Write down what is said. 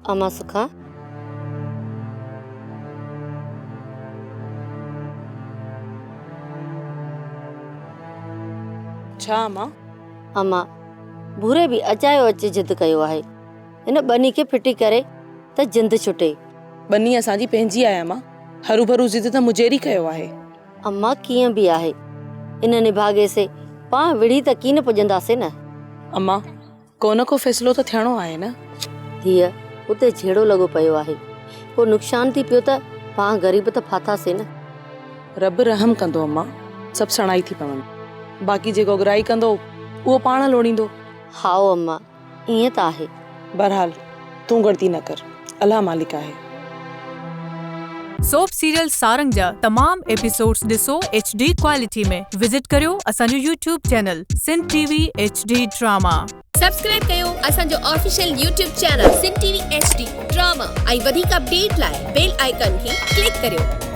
अम्मा सुखा छा अम्मा? अम्मा भूरे भी अचायो अचे जिद कयो आहे इन बनी खे फिटी करे त जिंद छुटे। बनी असांजी पंहिंजी आहे अम्मा, हरू भरू जिद त मुजेरी कयो आहे। अम्मा कीअं बि आहे इन निभागे से पाण विढ़ी त कीन पुॼंदासीं न। अम्मा को न को फ़ैसिलो त थियणो आहे न। धीअ उते झेड़ो लॻो पियो आहे, को नुक़सान थी पियो त पाण ग़रीब त फाथासीं न। रब रहम कंदो अम्मा, सभु सणाई थी पवनि, बाक़ी जेको ग्राही कंदो उहो पाण लोड़ींदो। हाओ अम्मा ईअं त आहे। बहरहाल तूं गलती न कर, अल्लाह मालिक आहे। सोप सीरियल सारंग जा तमाम एपिसोड्स ॾिसो HD क्वालिटी में। विजिट करियो असांजो YouTube channel Sindh TV HD drama. Subscribe कयो असांजो official YouTube channel Sindh TV HD drama ऐं वधीक अपडेट लाइ बेल आइकन खे क्लिक करियो।